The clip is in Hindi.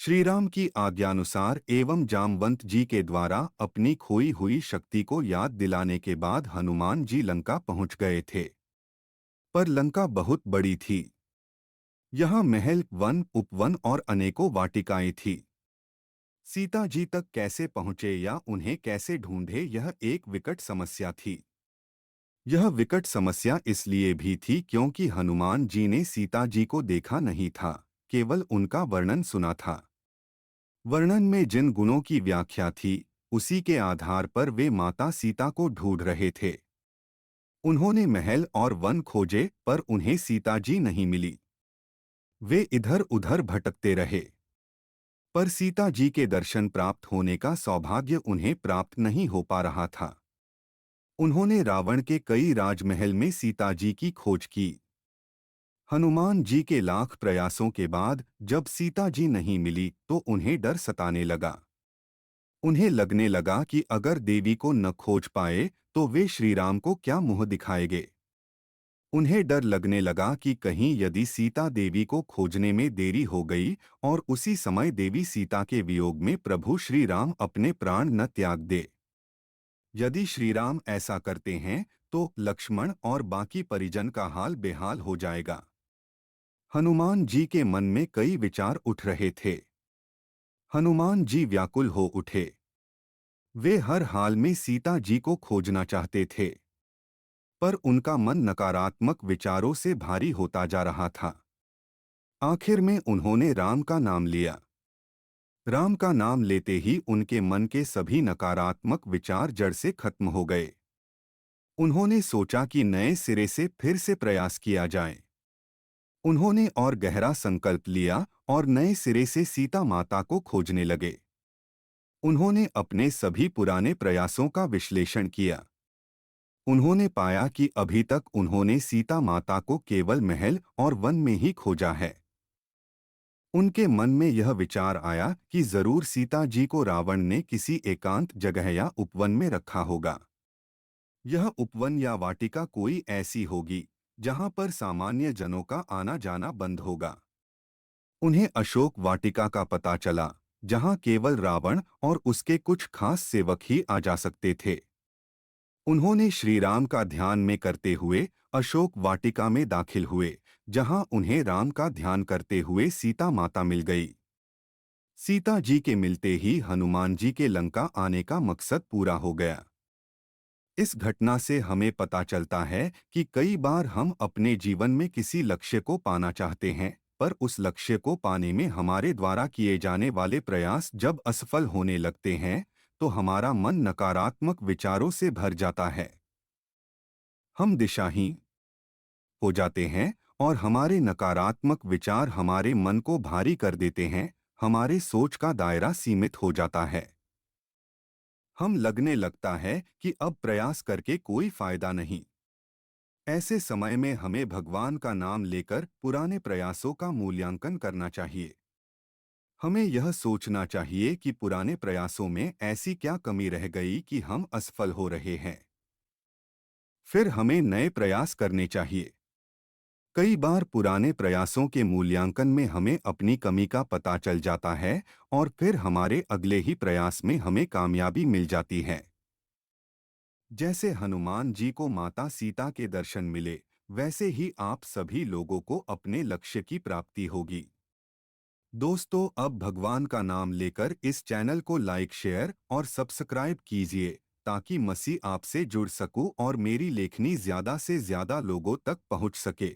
श्रीराम की आज्ञानुसार एवं जामवंत जी के द्वारा अपनी खोई हुई शक्ति को याद दिलाने के बाद हनुमान जी लंका पहुंच गए थे। पर लंका बहुत बड़ी थी। यहाँ महल, वन, उपवन और अनेकों वाटिकाएं थी। सीता जी तक कैसे पहुंचे या उन्हें कैसे ढूंढे, यह एक विकट समस्या थी। यह विकट समस्या इसलिए भी थी क्योंकि हनुमान जी ने सीता जी को देखा नहीं था, केवल उनका वर्णन सुना था। वर्णन में जिन गुणों की व्याख्या थी, उसी के आधार पर वे माता सीता को ढूंढ रहे थे। उन्होंने महल और वन खोजे पर उन्हें सीता जी नहीं मिली। वे इधर उधर भटकते रहे, पर सीता जी के दर्शन प्राप्त होने का सौभाग्य उन्हें प्राप्त नहीं हो पा रहा था। उन्होंने रावण के कई राजमहल में सीता जी की खोज की। हनुमान जी के लाख प्रयासों के बाद जब सीता जी नहीं मिली तो उन्हें डर सताने लगा। उन्हें लगने लगा कि अगर देवी को न खोज पाए तो वे श्रीराम को क्या मुंह दिखाएंगे। उन्हें डर लगने लगा कि कहीं यदि सीता देवी को खोजने में देरी हो गई और उसी समय देवी सीता के वियोग में प्रभु श्री राम अपने प्राण न त्याग दे। यदि श्रीराम ऐसा करते हैं तो लक्ष्मण और बाकी परिजन का हाल बेहाल हो जाएगा। हनुमान जी के मन में कई विचार उठ रहे थे। हनुमान जी व्याकुल हो उठे। वे हर हाल में सीता जी को खोजना चाहते थे, पर उनका मन नकारात्मक विचारों से भारी होता जा रहा था। आखिर में उन्होंने राम का नाम लिया। राम का नाम लेते ही उनके मन के सभी नकारात्मक विचार जड़ से खत्म हो गए। उन्होंने सोचा कि नए सिरे से फिर से प्रयास किया जाए। उन्होंने और गहरा संकल्प लिया और नए सिरे से सीता माता को खोजने लगे। उन्होंने अपने सभी पुराने प्रयासों का विश्लेषण किया। उन्होंने पाया कि अभी तक उन्होंने सीता माता को केवल महल और वन में ही खोजा है। उनके मन में यह विचार आया कि जरूर सीता जी को रावण ने किसी एकांत जगह या उपवन में रखा होगा। यह उपवन या वाटिका कोई ऐसी होगी जहां पर सामान्य जनों का आना जाना बंद होगा। उन्हें अशोक वाटिका का पता चला, जहां केवल रावण और उसके कुछ खास सेवक ही आ जा सकते थे। उन्होंने श्रीराम का ध्यान में करते हुए अशोक वाटिका में दाखिल हुए, जहां उन्हें राम का ध्यान करते हुए सीता माता मिल गई। सीता जी के मिलते ही हनुमान जी के लंका आने का मकसद पूरा हो गया। इस घटना से हमें पता चलता है कि कई बार हम अपने जीवन में किसी लक्ष्य को पाना चाहते हैं, पर उस लक्ष्य को पाने में हमारे द्वारा किए जाने वाले प्रयास जब असफल होने लगते हैं तो हमारा मन नकारात्मक विचारों से भर जाता है। हम दिशाहीन हो जाते हैं और हमारे नकारात्मक विचार हमारे मन को भारी कर देते हैं। हमारे सोच का दायरा सीमित हो जाता है। हम लगने लगता है कि अब प्रयास करके कोई फायदा नहीं। ऐसे समय में हमें भगवान का नाम लेकर पुराने प्रयासों का मूल्यांकन करना चाहिए। हमें यह सोचना चाहिए कि पुराने प्रयासों में ऐसी क्या कमी रह गई कि हम असफल हो रहे हैं। फिर हमें नए प्रयास करने चाहिए। कई बार पुराने प्रयासों के मूल्यांकन में हमें अपनी कमी का पता चल जाता है और फिर हमारे अगले ही प्रयास में हमें कामयाबी मिल जाती है। जैसे हनुमान जी को माता सीता के दर्शन मिले, वैसे ही आप सभी लोगों को अपने लक्ष्य की प्राप्ति होगी। दोस्तों, अब भगवान का नाम लेकर इस चैनल को लाइक, शेयर और सब्सक्राइब कीजिए ताकि मसीह आपसे जुड़ सकूं और मेरी लेखनी ज़्यादा से ज़्यादा लोगों तक पहुंच सके।